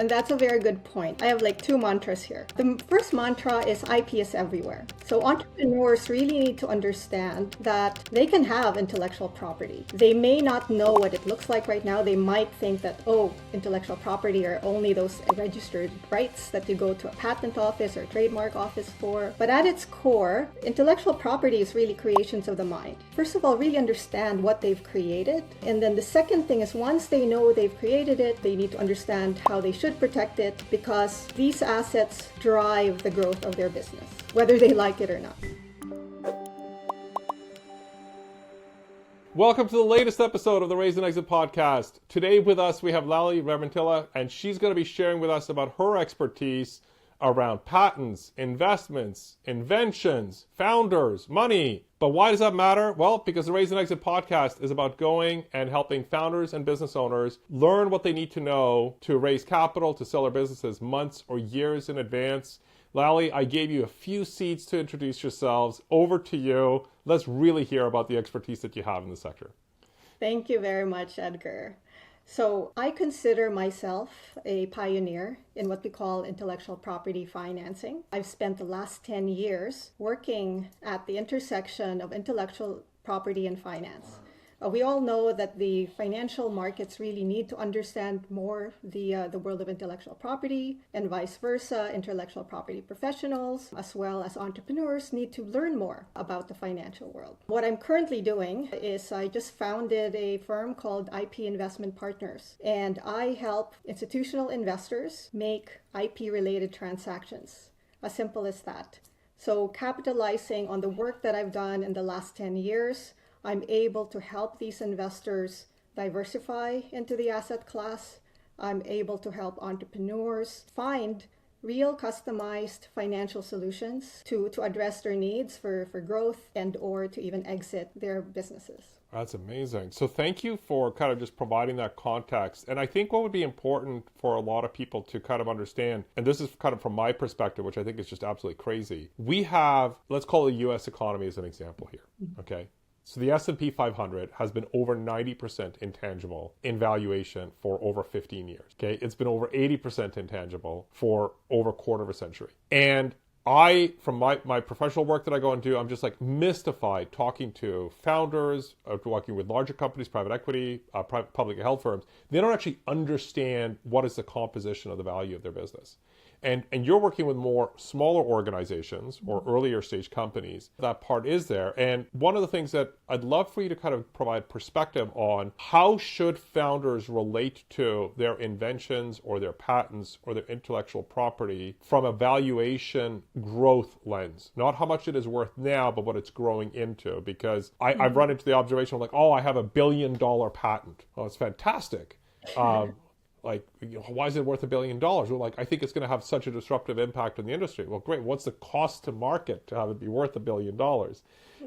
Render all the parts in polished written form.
And that's a very good point. I have like two mantras here. The first mantra is IP is everywhere. So entrepreneurs really need to understand that they can have intellectual property. They may not know what it looks like right now. They might think that, oh, intellectual property are only those registered rights that you go to a patent office or trademark office for. But at its core, intellectual property is really creations of the mind. First of all, really understand what they've created. And then the second thing is once they know they've created it, they need to understand how they should protect it, because these assets drive the growth of their business, whether they like it or not. Welcome to the latest episode of the Raise&Exit podcast. Today with us we have Lally Rementilla, and she's going to be sharing with us about her expertise around patents, investments, inventions, founders, money. But why does that matter? Well, because the Raise&Exit podcast is about going and helping founders and business owners learn what they need to know to raise capital to sell their businesses months or years in advance. Lally, I gave you a few seats to introduce yourselves. Over to you. Let's really hear about the expertise that you have in the sector. Thank you very much, Edgar. So I consider myself a pioneer in what we call intellectual property financing. I've spent the last 10 years working at the intersection of intellectual property and finance. We all know that the financial markets really need to understand more the world of intellectual property, and vice versa. Intellectual property professionals as well as entrepreneurs need to learn more about the financial world. What I'm currently doing is I just founded a firm called IP Investment Partners, and I help institutional investors make IP-related transactions. As simple as that. So capitalizing on the work that I've done in the last 10 years, I'm able to help these investors diversify into the asset class. I'm able to help entrepreneurs find real customized financial solutions to address their needs for growth and or to even exit their businesses. That's amazing. So thank you for kind of just providing that context. And I think what would be important for a lot of people to kind of understand, and this is kind of from my perspective, which I think is just absolutely crazy. We have, let's call the US economy as an example here, okay? So the S&P 500 has been over 90% intangible in valuation for over 15 years. Okay, it's been over 80% intangible for over a quarter of a century. And I, from my professional work that I go and do, I'm just like mystified talking to founders, working with larger companies, private equity, public health firms. They don't actually understand what is the composition of the value of their business. And you're working with more smaller organizations or earlier stage companies. That part is there. And one of the things that I'd love for you to kind of provide perspective on, how should founders relate to their inventions or their patents or their intellectual property from a valuation growth lens? Not how much it is worth now, but what it's growing into. Because I've run into the observation of like, oh, I have $1 billion patent. Oh, it's fantastic. Like, why is it worth $1 billion? Well, like, I think it's going to have such a disruptive impact on the industry. Well, great. What's the cost to market to have it be worth $1 billion?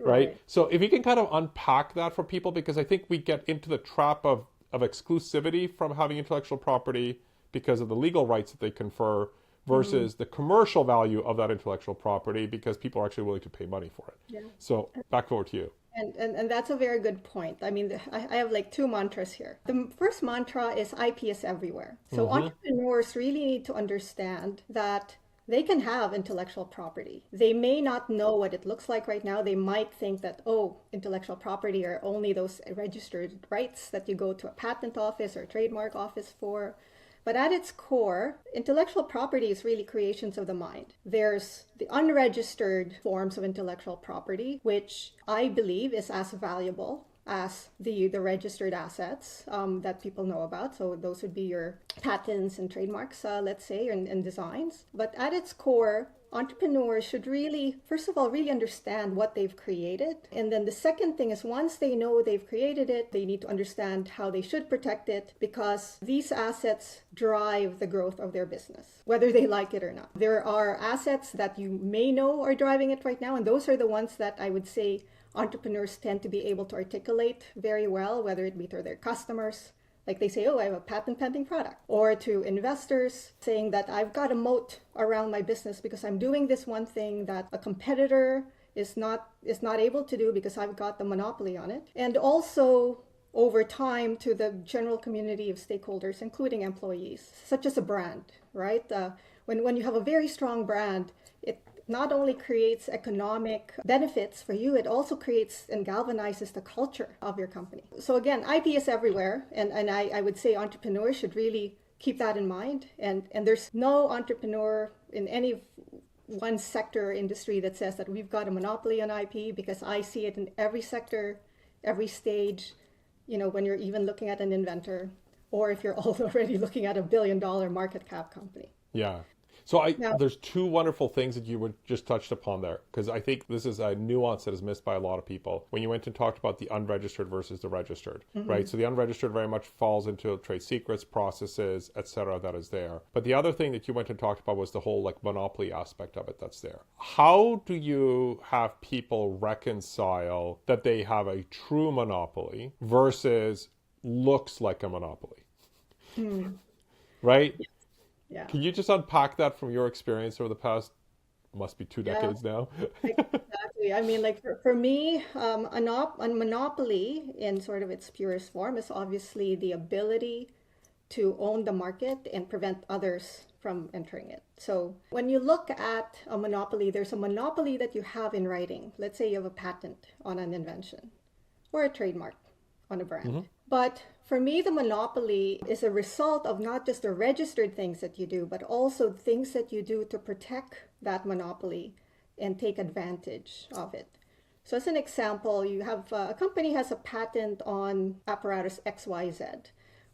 Right? So if you can kind of unpack that for people, because I think we get into the trap of exclusivity from having intellectual property because of the legal rights that they confer versus the commercial value of that intellectual property because people are actually willing to pay money for it. Yeah. So back over to you. And that's a very good point. I mean, I have like two mantras here. The first mantra is IP is everywhere. So entrepreneurs really need to understand that they can have intellectual property. They may not know what it looks like right now. They might think that, oh, intellectual property are only those registered rights that you go to a patent office or trademark office for. But at its core, intellectual property is really creations of the mind. There's the unregistered forms of intellectual property, which I believe is as valuable as the registered assets that people know about. So those would be your patents and trademarks, let's say, and designs. But at its core, entrepreneurs should really, first of all, really understand what they've created. And then the second thing is once they know they've created it, they need to understand how they should protect it, because these assets drive the growth of their business, whether they like it or not. There are assets that you may know are driving it right now, and those are the ones that I would say entrepreneurs tend to be able to articulate very well, whether it be to their customers. Like they say, oh, I have a patent pending product. Or to investors saying that I've got a moat around my business because I'm doing this one thing that a competitor is not able to do because I've got the monopoly on it. And also over time to the general community of stakeholders, including employees, such as a brand, right? When you have a very strong brand, it not only creates economic benefits for you, it also creates and galvanizes the culture of your company. So again, IP is everywhere, and I would say entrepreneurs should really keep that in mind. And there's no entrepreneur in any one sector or industry that says that we've got a monopoly on IP, because I see it in every sector, every stage, when you're even looking at an inventor, or if you're already looking at $1 billion market cap company. Yeah. So there's two wonderful things that you were just touched upon there, because I think this is a nuance that is missed by a lot of people. When you went and talked about the unregistered versus the registered, right? So the unregistered very much falls into trade secrets, processes, etc. that is there. But the other thing that you went and talked about was the whole like monopoly aspect of it that's there. How do you have people reconcile that they have a true monopoly versus looks like a monopoly? Right? Yeah. Can you just unpack that from your experience over the past, must be 2 decades now? Exactly. I mean, like for me, a monopoly in sort of its purest form is obviously the ability to own the market and prevent others from entering it. So when you look at a monopoly, there's a monopoly that you have in writing. Let's say you have a patent on an invention or a trademark on a brand. But for me, the monopoly is a result of not just the registered things that you do, but also things that you do to protect that monopoly and take advantage of it. So as an example, you have a company has a patent on apparatus XYZ.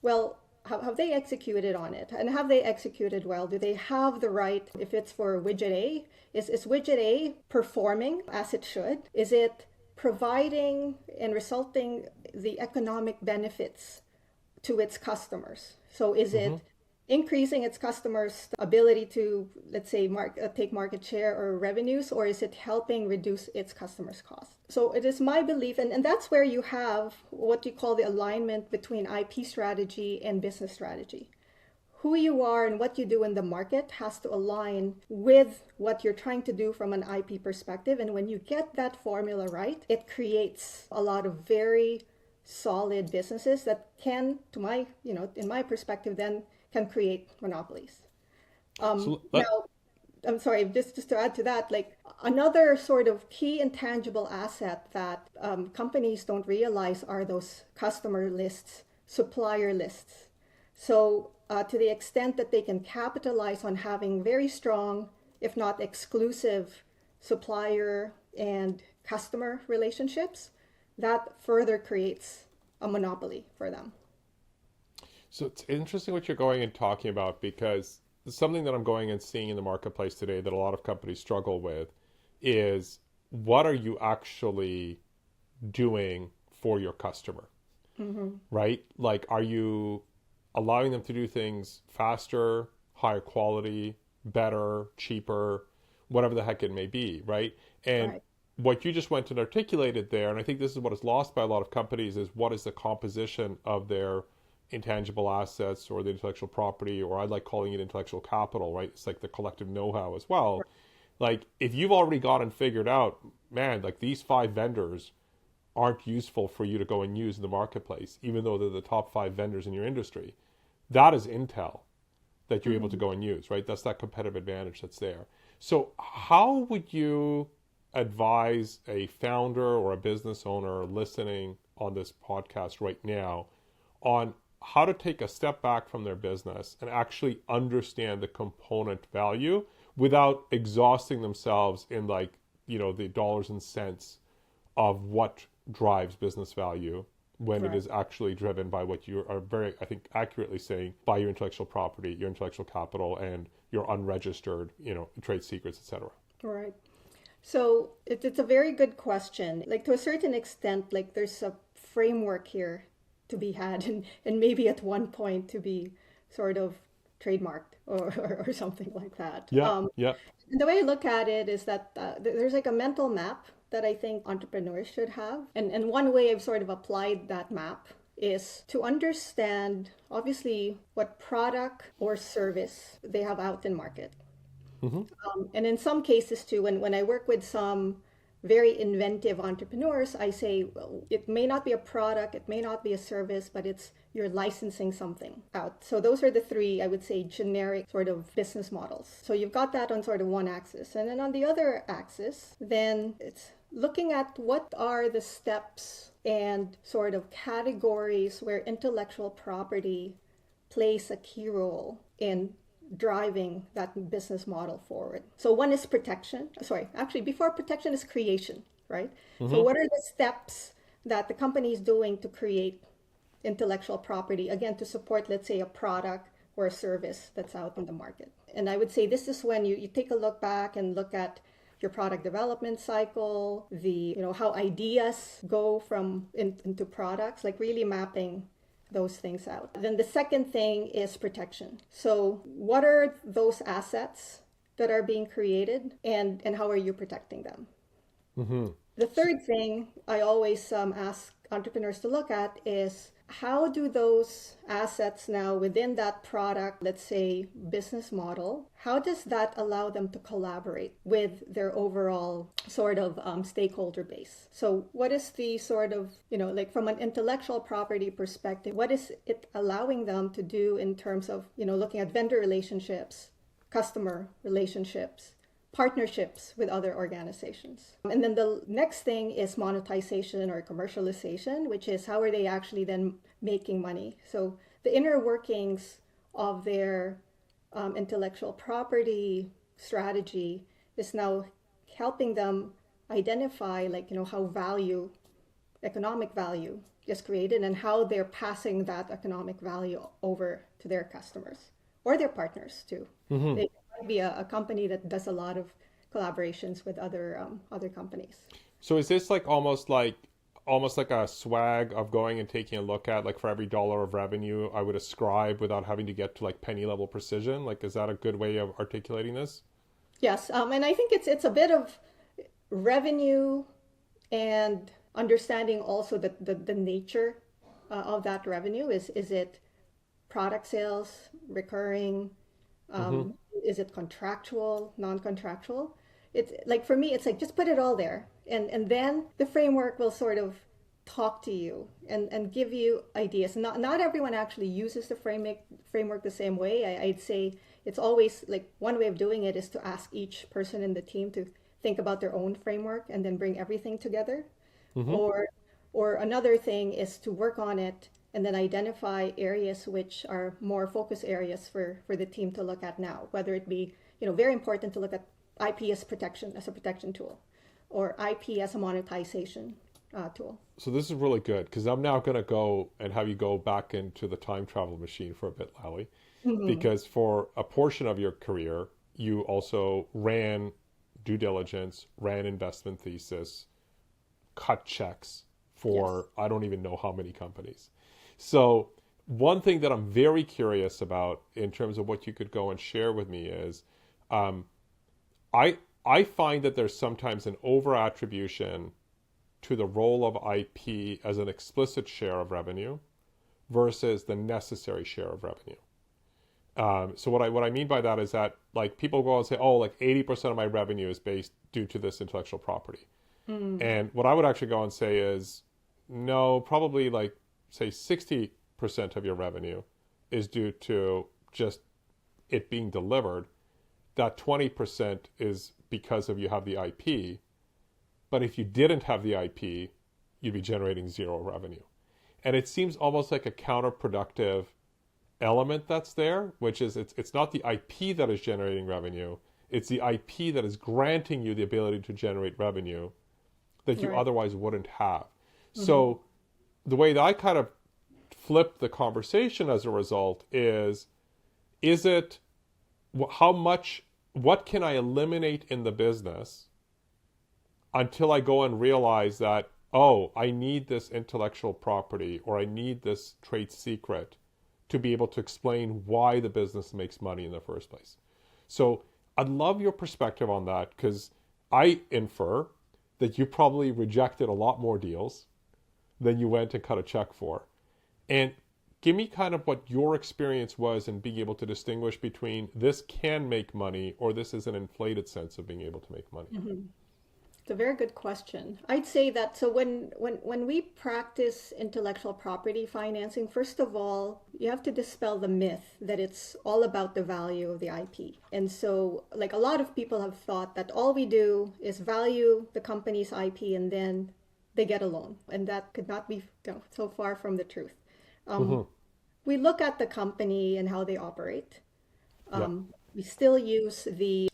Well, have they executed on it? And have they executed well? Do they have the right, if it's for widget A, is widget A performing as it should? Is it providing and resulting the economic benefits to its customers? So is it increasing its customers' ability to, let's say, take market share or revenues, or is it helping reduce its customers' costs? So it is my belief, and that's where you have what you call the alignment between IP strategy and business strategy. Who you are and what you do in the market has to align with what you're trying to do from an IP perspective. And when you get that formula right, it creates a lot of very solid businesses that can, in my perspective, then can create monopolies. Now, I'm sorry, just to add to that, like another sort of key intangible asset that companies don't realize are those customer lists, supplier lists. So to the extent that they can capitalize on having very strong, if not exclusive, supplier and customer relationships, that further creates a monopoly for them. So it's interesting what you're going and talking about, because something that I'm going and seeing in the marketplace today that a lot of companies struggle with is, what are you actually doing for your customer? Right? Like, are you allowing them to do things faster, higher quality, better, cheaper, whatever the heck it may be, right? And what you just went and articulated there, and I think this is what is lost by a lot of companies, is what is the composition of their intangible assets or the intellectual property, or I like calling it intellectual capital, right? It's like the collective know-how as well. Like, if you've already gotten figured out, man, like these 5 vendors aren't useful for you to go and use in the marketplace, even though they're the top 5 vendors in your industry, that is intel that you're able to go and use, right? That's that competitive advantage that's there. So how would you advise a founder or a business owner listening on this podcast right now on how to take a step back from their business and actually understand the component value without exhausting themselves in the dollars and cents of what drives business value, when it is actually driven by what you are very, I think, accurately saying, by your intellectual property, your intellectual capital, and your unregistered, trade secrets, etc. Right. So it's a very good question. Like, to a certain extent, like there's a framework here to be had, and maybe at one point to be sort of trademarked or something like that. And the way I look at it is that there's like a mental map that I think entrepreneurs should have. And one way I've sort of applied that map is to understand, obviously, what product or service they have out in market. And in some cases too, when I work with some very inventive entrepreneurs, I say, well, it may not be a product, it may not be a service, but you're licensing something out. So those are the three, I would say, generic sort of business models. So you've got that on sort of one axis. And then on the other axis, then it's looking at what are the steps and sort of categories where intellectual property plays a key role in driving that business model forward. So one is protection. Sorry, actually, before protection is creation, right? So what are the steps that the company is doing to create intellectual property, again, to support, let's say, a product or a service that's out in the market? And I would say this is when you take a look back and look at your product development cycle, how ideas go into products, like really mapping those things out. Then the second thing is protection. So what are those assets that are being created, and how are you protecting them? The third thing I always ask entrepreneurs to look at is, how do those assets now within that product, let's say business model, how does that allow them to collaborate with their overall sort of stakeholder base? So what is the sort of, like from an intellectual property perspective, what is it allowing them to do in terms of, looking at vendor relationships, customer relationships, partnerships with other organizations? And then the next thing is monetization or commercialization, which is how are they actually then making money? So the inner workings of their intellectual property strategy is now helping them identify, like, how economic value is created, and how they're passing that economic value over to their customers or their partners too. They might be a company that does a lot of collaborations with other companies. So is this almost like a swag of going and taking a look at, like, for every dollar of revenue I would ascribe without having to get to like penny level precision? Like, is that a good way of articulating this? Yes, and I think it's a bit of revenue and understanding also the nature of that revenue. Is it product sales, recurring? Is it contractual, non-contractual? It's like, for me, it's like, just put it all there. And then the framework will sort of talk to you and give you ideas. Not everyone actually uses the framework the same way. I'd say it's always like, one way of doing it is to ask each person in the team to think about their own framework and then bring everything together. Or another thing is to work on it and then identify areas which are more focus areas for the team to look at now, whether it be, very important to look at IP as a protection tool, or IP as a monetization tool. So this is really good, because I'm now going to go and have you go back into the time travel machine for a bit, Lally, because for a portion of your career, you also ran due diligence, ran investment thesis, cut checks for I don't even know how many companies. So one thing that I'm very curious about in terms of what you could go and share with me is, I find that there's sometimes an over attribution to the role of IP as an explicit share of revenue versus the necessary share of revenue. So what I mean by that is that, like, people go and say, oh, like 80% of my revenue is based due to this intellectual property. And what I would actually go and say is, no, probably like, say 60% of your revenue is due to just it being delivered. That 20% is because of you have the IP. But if you didn't have the IP, you'd be generating zero revenue. And it seems almost like a counterproductive element that's there, which is it's not the IP that is generating revenue. It's the IP that is granting you the ability to generate revenue that you otherwise wouldn't have. So the way that I kind of flip the conversation as a result is it what can I eliminate in the business until I go and realize that, oh, I need this intellectual property or I need this trade secret to be able to explain why the business makes money in the first place. So I'd love your perspective on that, because I infer that you probably rejected a lot more deals than you went and cut a check for. And give me kind of what your experience was in being able to distinguish between this can make money or this is an inflated sense of being able to make money. It's a very good question. I'd say that so when we practice intellectual property financing, first of all, you have to dispel the myth that it's all about the value of the IP. And so like a lot of people have thought that all we do is value the company's IP and then they get a loan. And that could not be so far from the truth. Mm-hmm. We look at the company and how they operate. Yeah. We still use the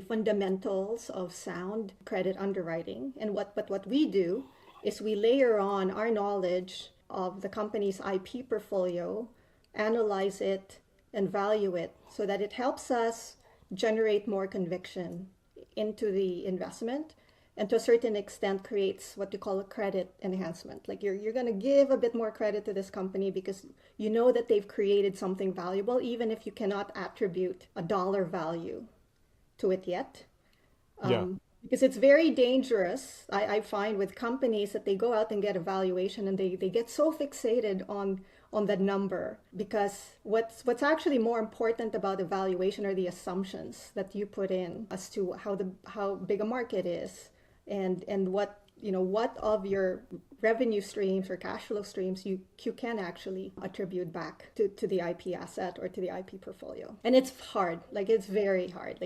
fundamentals of sound credit underwriting. But what we do is we layer on our knowledge of the company's IP portfolio, analyze it, and value it so that it helps us generate more conviction into the investment and to a certain extent creates what you call a credit enhancement. Like you're going to give a bit more credit to this company because you know that they've created something valuable, even if you cannot attribute a dollar value to it yet. Yeah. Because it's very dangerous, I find, with companies that they go out and get a valuation and they get so fixated on the number because what's actually more important about evaluation are the assumptions that you put in as to how big a market is and what what of your revenue streams or cash flow streams you can actually attribute back to the IP asset or to the IP portfolio. And it's hard, like it's very hard.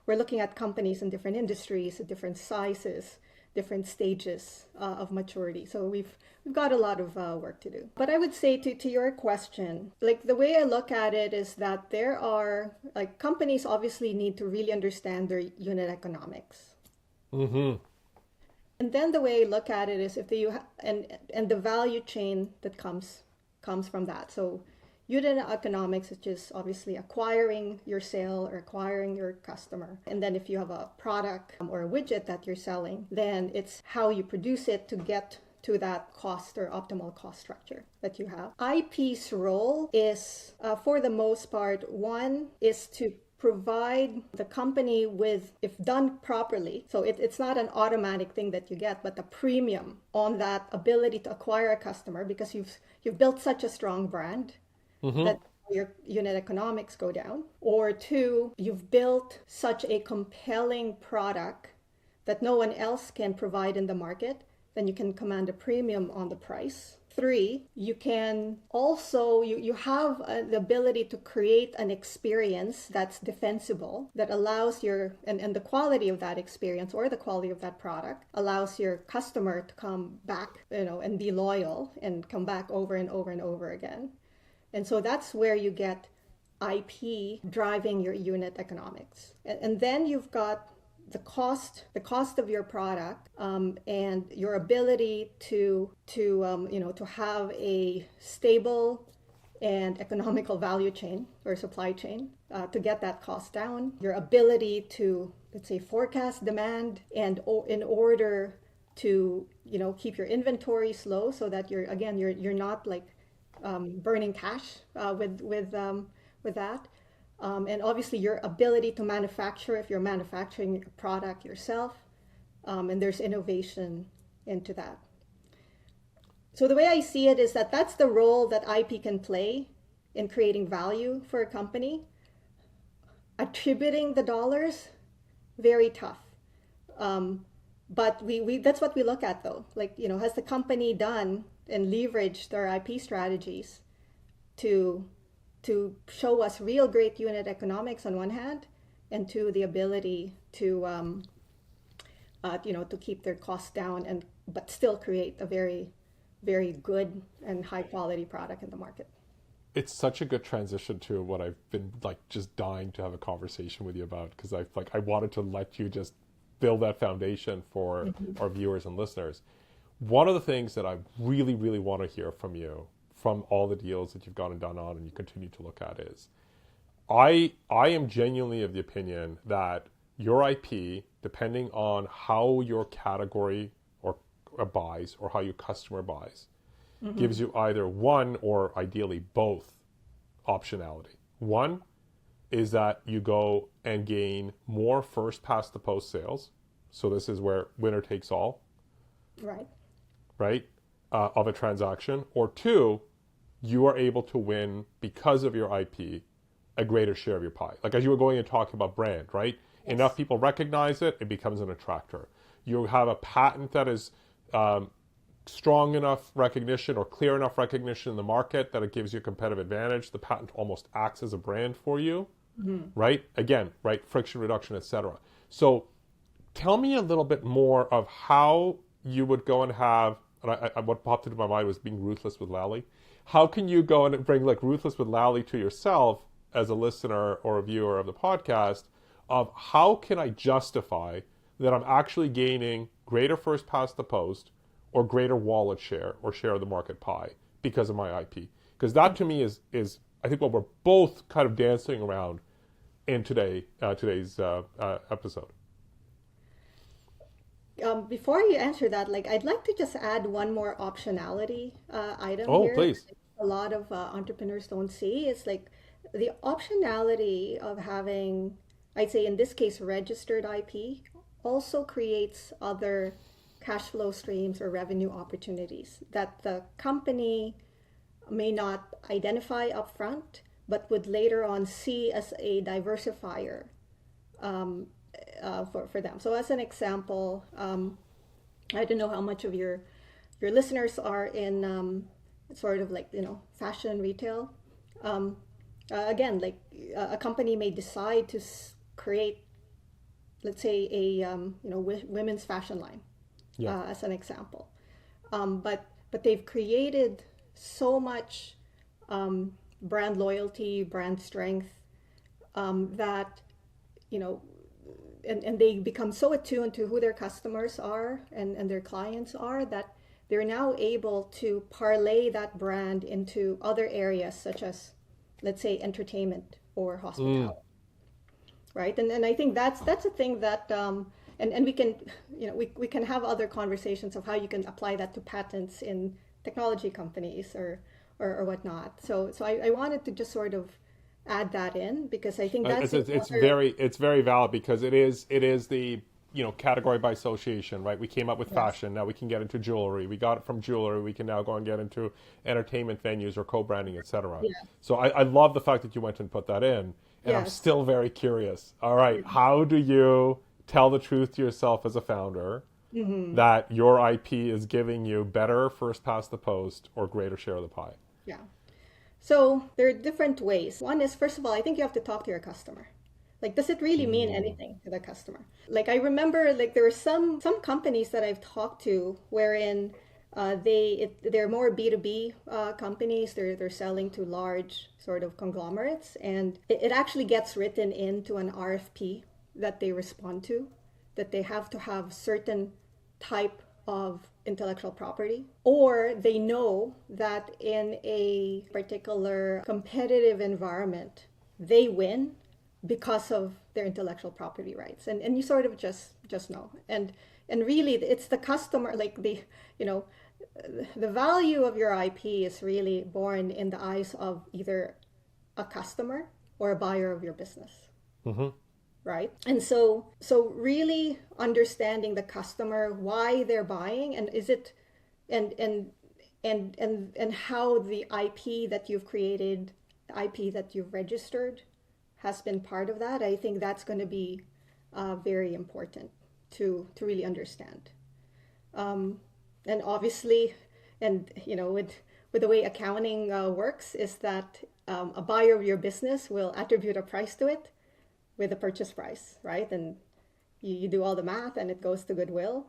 We're looking at companies in different industries, at different sizes, different stages of maturity. So we've got a lot of work to do. But I would say to your question, like the way I look at it is that there are like companies obviously need to really understand their unit economics. Mm-hmm. And then the way I look at it is if and the value chain that comes from that. So unit economics, which is obviously acquiring your sale or acquiring your customer. And then if you have a product or a widget that you're selling, then it's how you produce it to get to that cost or optimal cost structure that you have. IP's role is, for the most part, one is to provide the company with, if done properly, so it's not an automatic thing that you get, but a premium on that ability to acquire a customer because you've built such a strong brand that your unit economics go down. Or two, you've built such a compelling product that no one else can provide in the market, then you can command a premium on the price. Three, you can also, you have the ability to create an experience that's defensible, that allows and the quality of that experience or the quality of that product allows your customer to come back, and be loyal and come back over and over and over again. And so that's where you get IP driving your unit economics. And then you've got the cost of your product, and your ability to have a stable and economical value chain or supply chain to get that cost down. Your ability to, let's say, forecast demand and in order to keep your inventories low so that you're not like burning cash with that. And obviously your ability to manufacture if you're manufacturing a product yourself, and there's innovation into that. So the way I see it is that that's the role that IP can play in creating value for a company. Attributing the dollars, very tough. But we that's what we look at though. Like, has the company done and leveraged their IP strategies to show us real great unit economics on one hand, and to the ability to to keep their costs down but still create a very, very good and high quality product in the market. It's such a good transition to what I've been like just dying to have a conversation with you about, because I wanted to let you just build that foundation for our viewers and listeners. One of the things that I really, really want to hear from you, from all the deals that you've gone and done on and you continue to look at, is I am genuinely of the opinion that your IP, depending on how your category or buys or how your customer buys, gives you either one or ideally both optionality. One is that you go and gain more first past the post sales. So this is where winner takes all. Right? Of a transaction. Or two, you are able to win, because of your IP, a greater share of your pie. Like as you were going and talking about brand, right? Yes. Enough people recognize it, it becomes an attractor. you have a patent that is strong enough recognition or clear enough recognition in the market that it gives you a competitive advantage. The patent almost acts as a brand for you, right? Again, right? Friction reduction, etc. So tell me a little bit more of how you would go and have, and what popped into my mind was being ruthless with Lally. How can you go and bring like ruthless with Lally to yourself as a listener or a viewer of the podcast of how can I justify that I'm actually gaining greater first past the post or greater wallet share or share of the market pie because of my IP? Because that to me is I think what we're both kind of dancing around in today's episode. Before you answer that, like I'd like to just add one more optionality item Oh, here. please. A lot of entrepreneurs don't see. It's like the optionality of having, I'd say in this case, registered IP also creates other cash flow streams or revenue opportunities that the company may not identify upfront, but would later on see as a diversifier for them. So as an example, I don't know how much of your listeners are in sort of like, fashion retail. Again, like a company may decide to create, let's say, a women's fashion line, Yeah. as an example. But they've created so much brand loyalty, brand strength, that you know and they become so attuned to who their customers are and their clients are that they're now able to parlay that brand into other areas such as, let's say, entertainment or hospitality, right? And I think that's a thing that and we can we can have other conversations of how you can apply that to patents in technology companies or whatnot. So I wanted to just sort of add that in because I think that's It's very valid because it is the category by association, right? We came up with yes. fashion, now we can get into jewelry. We got it from jewelry, we can now go and get into entertainment venues or co-branding, etc. Yeah. So I love the fact that you went and put that in, and I'm Yes. still very curious. All right, how do you tell the truth to yourself as a founder that your IP is giving you better first past the post or greater share of the pie? Yeah. So there are different ways. One is, first of all, I think you have to talk to your customer. Like, does it really mean anything to the customer? Like, I remember, like, there were some companies that I've talked to wherein they're more B2B companies. They're selling to large sort of conglomerates, and it actually gets written into an RFP that they respond to, that they have to have certain type of intellectual property, or they know that in a particular competitive environment, they win because of their intellectual property rights. And you sort of just know. And really it's the customer, like the value of your IP is really born in the eyes of either a customer or a buyer of your business. Right? And so really understanding the customer, why they're buying, and is it and how the IP that you've created, the IP that you've registered has been part of that. I think that's going to be very important to really understand. And obviously, and with the way accounting works, is that a buyer of your business will attribute a price to it with the purchase price, right? And you do all the math and it goes to goodwill.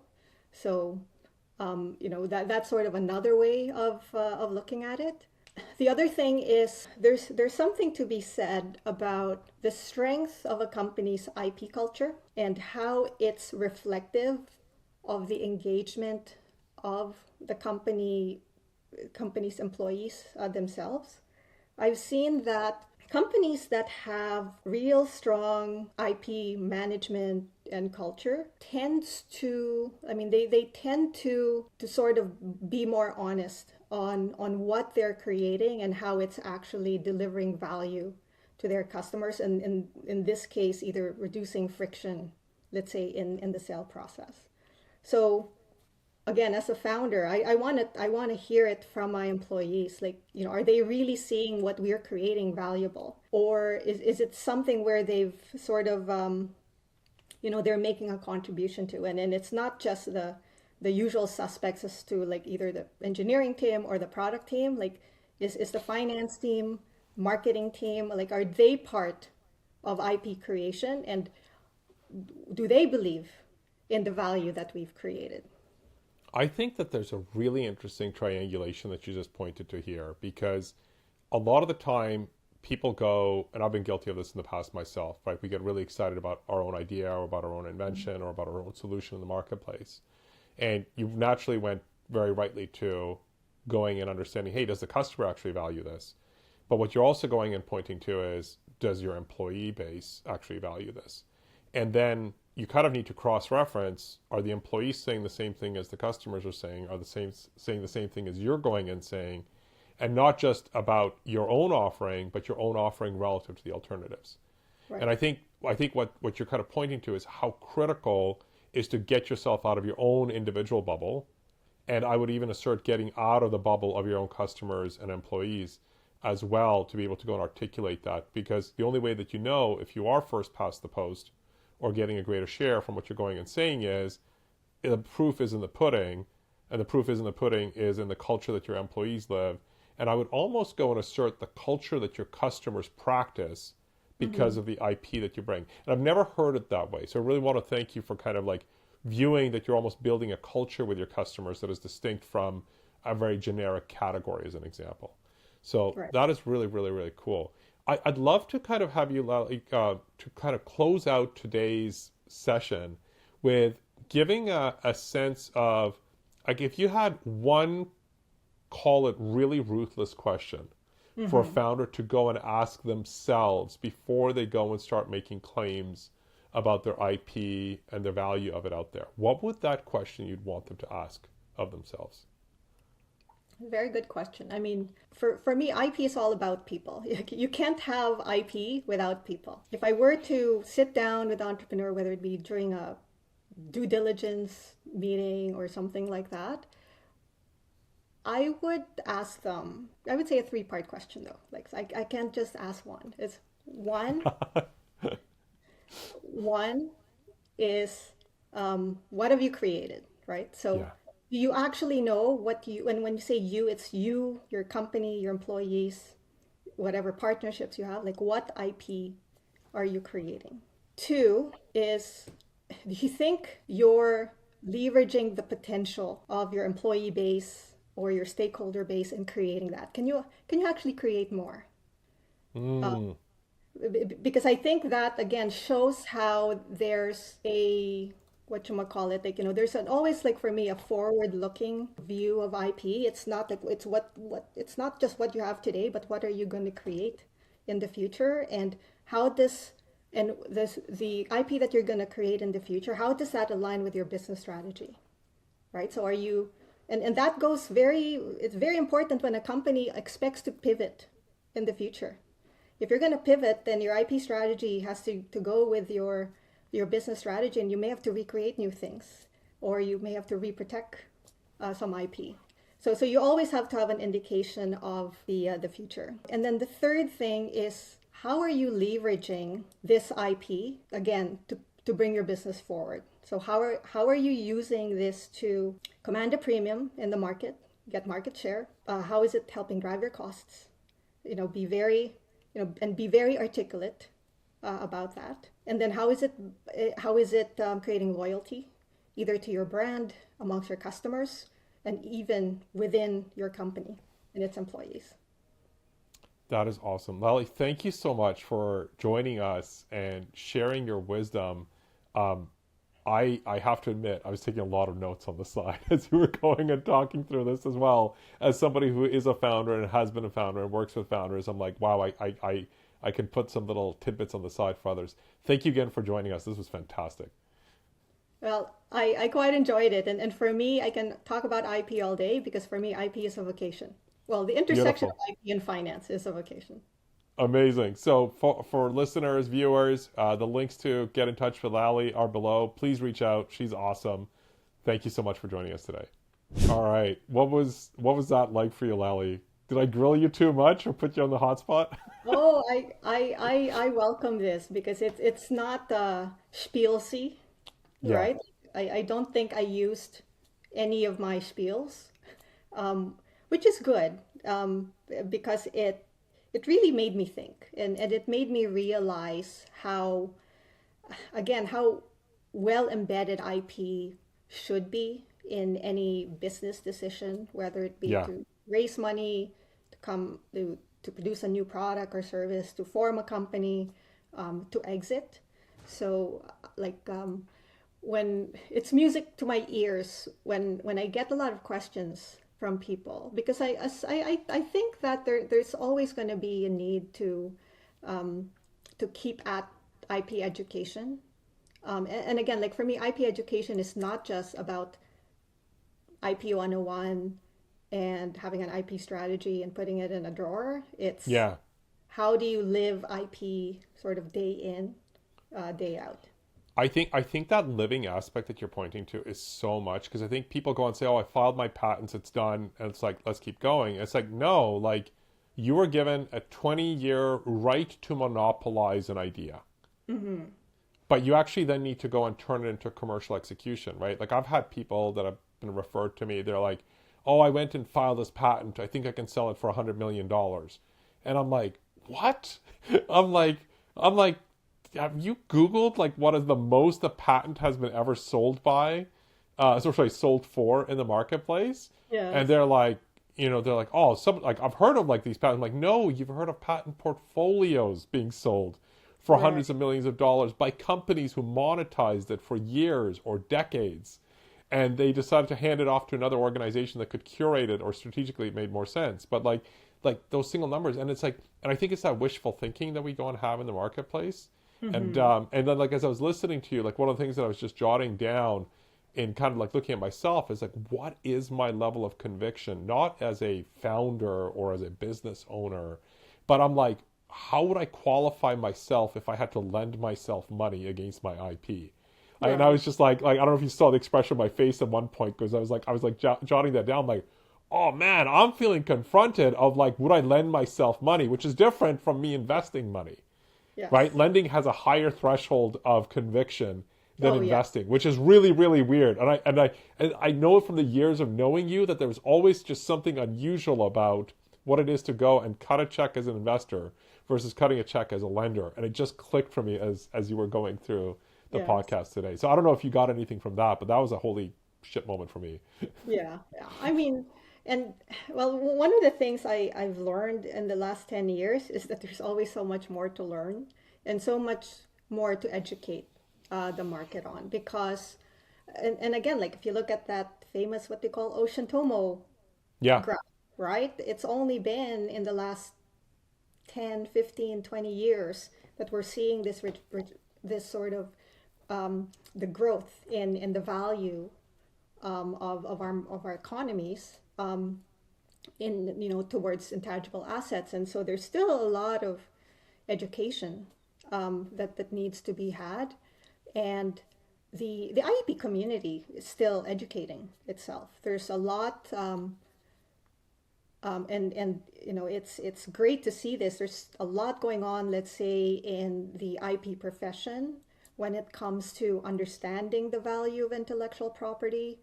So, that's sort of another way of looking at it. The other thing is there's something to be said about the strength of a company's IP culture and how it's reflective of the engagement of the company's employees themselves. I've seen that companies that have real strong IP management and culture tends to, they tend to sort of be more honest on what they're creating and how it's actually delivering value to their customers, and in this case either reducing friction, let's say, in the sale process. So again, as a founder, I want to hear it from my employees. Like, are they really seeing what we're creating valuable, or is it something where they've sort of they're making a contribution to. And it's not just the usual suspects as to like either the engineering team or the product team. Like, is the finance team, marketing team, like, are they part of IP creation? And do they believe in the value that we've created? I think that there's a really interesting triangulation that you just pointed to here, because a lot of the time people go, and I've been guilty of this in the past myself, right? We get really excited about our own idea or about our own invention or about our own solution in the marketplace. And you naturally went very rightly to going and understanding, hey, does the customer actually value this? But what you're also going and pointing to is, does your employee base actually value this? And then you kind of need to cross-reference, are the employees saying the same thing as the customers are saying? Are the same saying the same thing as you're going and saying? And not just about your own offering, but your own offering relative to the alternatives. Right. And I think what you're kind of pointing to is how critical is to get yourself out of your own individual bubble. And I would even assert getting out of the bubble of your own customers and employees as well, to be able to go and articulate that. Because the only way that you know if you are first past the post or getting a greater share from what you're going and saying is, the proof is in the pudding. And the proof is in the pudding is in the culture that your employees live. And I would almost go and assert the culture that your customers practice because of the IP that you bring. And I've never heard it that way. So I really want to thank you for kind of like viewing that you're almost building a culture with your customers that is distinct from a very generic category, as an example. So Right. that is really, really, really cool. I'd love to kind of have you, Lally, to kind of close out today's session with giving a sense of, like, if you had one, call it really ruthless question for a founder to go and ask themselves before they go and start making claims about their IP and the value of it out there, what would that question you'd want them to ask of themselves? Very good question. I mean, for me, IP is all about people. You can't have IP without people. If I were to sit down with an entrepreneur, whether it be during a due diligence meeting or something like that, I would ask them, I would say a three-part question though. Like, I can't just ask one. It's one, one is, what have you created, right? So Yeah. do you actually know what you, and when you say you, it's you, your company, your employees, whatever partnerships you have, like what IP are you creating? Two is, do you think you're leveraging the potential of your employee base or your stakeholder base in creating that? Can you actually create more? Mm, Because I think that again shows how there's a, what you might call it, like, there's always, like, for me, a forward looking view of IP. It's not like it's what it's not just what you have today, but what are you going to create in the future, and how this, and this, the IP that you're going to create in the future, how does that align with your business strategy, right? So are you, and that goes very, it's very important when a company expects to pivot in the future. If you're going to pivot, then your IP strategy has to go with your business strategy, and you may have to recreate new things, or you may have to reprotect some IP. So you always have to have an indication of the future. And then the third thing is, how are you leveraging this IP again to bring your business forward? So how are you using this to command a premium in the market, get market share? How is it helping drive your costs? Be very, and be very articulate about that. And then how is it creating loyalty, either to your brand, amongst your customers, and even within your company and its employees? that is awesome. Lally, thank you so much for joining us and sharing your wisdom. Um, I have to admit, I was taking a lot of notes on the side as you were going and talking through this as well. As somebody who is a founder and has been a founder and works with founders, I'm like, wow, I can put some little tidbits on the side for others. Thank you again for joining us. This was fantastic. Well, I quite enjoyed it. And for me, I can talk about IP all day, because for me, IP is a vocation. Well, the intersection of Beautiful. IP and finance is a vocation. Amazing. So for listeners, viewers, the links to get in touch with Lally are below. Please reach out. She's awesome. Thank you so much for joining us today. All right. What was that like for you, Lally? Did I grill you too much or put you on the hot spot? Oh, I welcome this because it's not spielsy, Yeah. right? I don't think I used any of my spiels, um, which is good, because it really made me think, and it made me realize how, again, how well embedded IP should be in any business decision, whether it be Yeah. to raise money, to produce a new product or service, to form a company, to exit. So, like, when it's music to my ears when I get a lot of questions from people, because I think that there's always going to be a need to keep at IP education. And again, like for me, IP education is not just about IP 101 and having an IP strategy and putting it in a drawer. It's Yeah. how do you live IP sort of day in, day out. I think that living aspect that you're pointing to is so much because I think people go and say, "Oh, I filed my patents, it's done," and it's like, "Let's keep going." It's like, no, like you were given a 20-year right to monopolize an idea, Mm-hmm. but you actually then need to go and turn it into commercial execution, right? Like I've had people that have been referred to me. They're like, "Oh, I went and filed this patent. I think I can sell it for $100 million," and I'm like, "What?" I'm like, I'm like, have you Googled like what is the most a patent has been ever sold by, sorry, sold for in the marketplace? And Yes. they're like, they're like, oh, some like I've heard of like these patents. I'm like, no, you've heard of patent portfolios being sold for Right. hundreds of millions of dollars by companies who monetized it for years or decades. And they decided to hand it off to another organization that could curate it or strategically it made more sense. But like those single numbers, and it's like, and I think it's that wishful thinking that we go and have in the marketplace. Mm-hmm. And then like as I was listening to you, like one of the things that I was just jotting down in kind of like looking at myself is like, what is my level of conviction, not as a founder or as a business owner, but I'm like, how would I qualify myself if I had to lend myself money against my IP? And I Right. was just like I don't know if you saw the expression on my face at one point because I was like jotting that down, like, oh man, I'm feeling confronted of like, would I lend myself money, which is different from me investing money, right? Yes. Lending has a higher threshold of conviction than Oh, yeah. investing, which is really, really weird. And I know from the years of knowing you that there was always just something unusual about what it is to go and cut a check as an investor versus cutting a check as a lender. And it just clicked for me as you were going through the Yes. podcast today. So I don't know if you got anything from that, but that was a holy shit moment for me. Yeah. Yeah. I mean, and well, one of the things I've learned in the last 10 years is that there's always so much more to learn and so much more to educate the market on. Because, and again, like if you look at that famous, what they call Ocean Tomo Yeah. graph, right? It's only been in the last 10, 15, 20 years that we're seeing this sort of the growth in the value of our economies, in towards intangible assets. And so there's still a lot of education that needs to be had, and the IEP community is still educating itself. There's a lot, and it's great to see this. There's a lot going on, let's say, in the IP profession when it comes to understanding the value of intellectual property.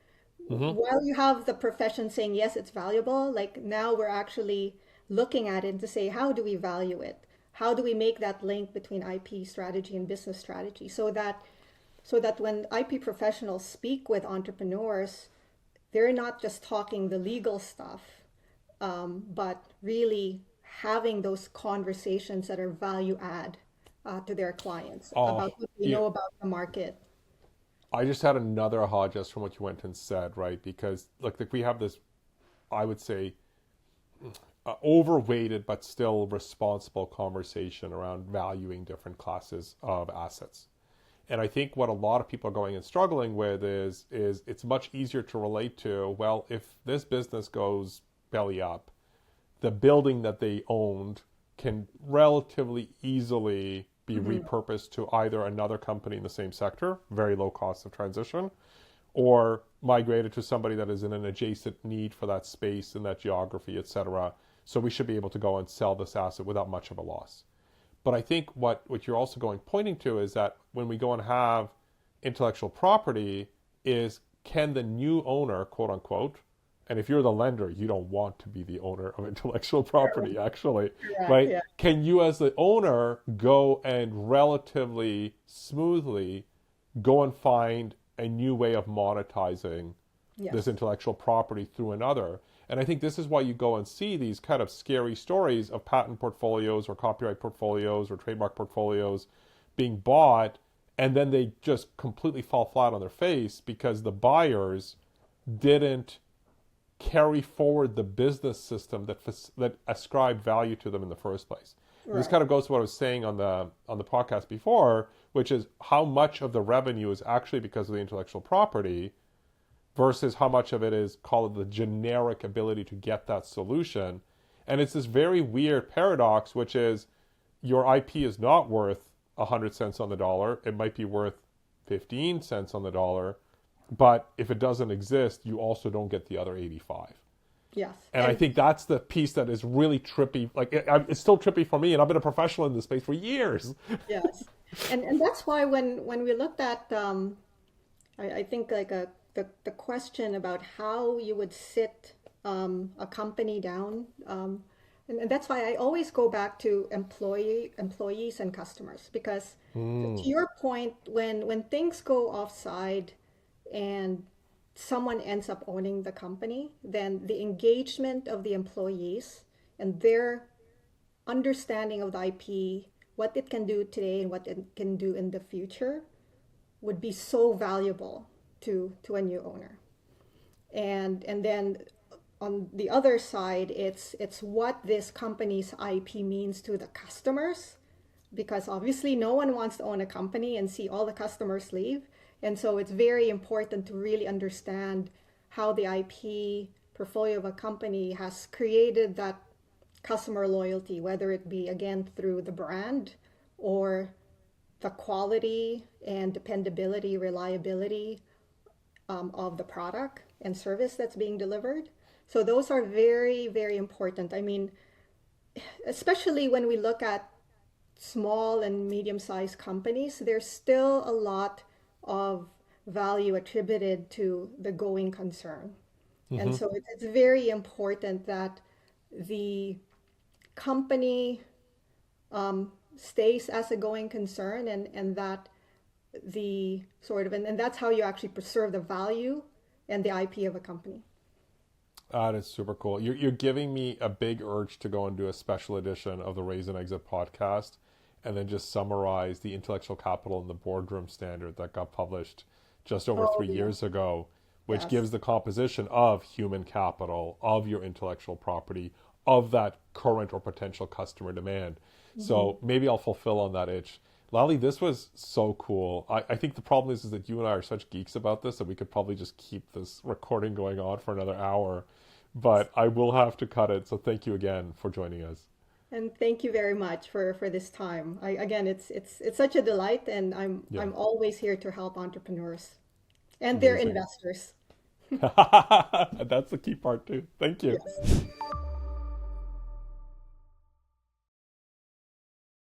Hmm. While you have the profession saying yes, it's valuable, like now we're actually looking at it to say, how do we value it? How do we make that link between IP strategy and business strategy, so that when IP professionals speak with entrepreneurs, they're not just talking the legal stuff, but really having those conversations that are value add to their clients Oh, about what they yeah. know about the market. I just had another aha just from what you went and said, right? Because like we have this, I would say, overweighted but still responsible conversation around valuing different classes of assets. And I think what a lot of people are going and struggling with is it's much easier to relate to, well, if this business goes belly up, the building that they owned can relatively easily be Hmm. repurposed to either another company in the same sector, very low cost of transition, or migrated to somebody that is in an adjacent need for that space and that geography, etc., So we should be able to go and sell this asset without much of a loss. But I think what you're also pointing to is that when we go and have intellectual property is, can the new owner, quote unquote, and if you're the lender, you don't want to be the owner of intellectual property, actually, Correct. right? Yeah. Can you, as the owner, go and relatively smoothly go and find a new way of monetizing this Yes. intellectual property through another? And I think this is why you go and see these kind of scary stories of patent portfolios or copyright portfolios or trademark portfolios being bought, and then they just completely fall flat on their face because the buyers didn't carry forward the business system that ascribed value to them in the first place. And this Right. kind of goes to what I was saying on the podcast before, which is how much of the revenue is actually because of the intellectual property versus how much of it is, call it, the generic ability to get that solution. And it's this very weird paradox, which is your IP is not worth 100 cents on the dollar. It might be worth 15 cents on the dollar. But if it doesn't exist, you also don't get the other 85. Yes. And I And think that's the piece that is really trippy. Like it's still trippy for me, and I've been a professional in this space for years. yes. And that's why when we looked at I think like the question about how you would sit a company down, and that's why I always go back to employees and customers, because to your point, when things go offside and someone ends up owning the company, then the engagement of the employees and their understanding of the IP, what it can do today and what it can do in the future, would be so valuable to a new owner. And then on the other side, it's what this company's IP means to the customers, because obviously no one wants to own a company and see all the customers leave. And so it's very important to really understand how the IP portfolio of a company has created that customer loyalty, whether it be again through the brand or the quality and dependability, reliability of the product and service that's being delivered. So those are very, very important. I mean, especially when we look at small and medium-sized companies, there's still a lot of value attributed to the going concern. And so it's very important that the company stays as a going concern, and that the sort of, and that's how you actually preserve the value and the IP of a company. That is super cool. You're giving me a big urge to go and do a special edition of the Raise and Exit podcast and then just summarize the intellectual capital in the boardroom standard that got published just over Oh, 3 years ago, which yes. gives the composition of human capital, of your intellectual property, of that current or potential customer demand. So maybe I'll fulfill on that itch. Lally, this was so cool. I think the problem is that you and I are such geeks about this that we could probably just keep this recording going on for another hour. But I will have to cut it. So thank you again for joining us. And thank you very much for this time. Again, it's such a delight, and Yeah, I'm always here to help entrepreneurs and their amazing. investors. That's the key part too. Thank you. Yes.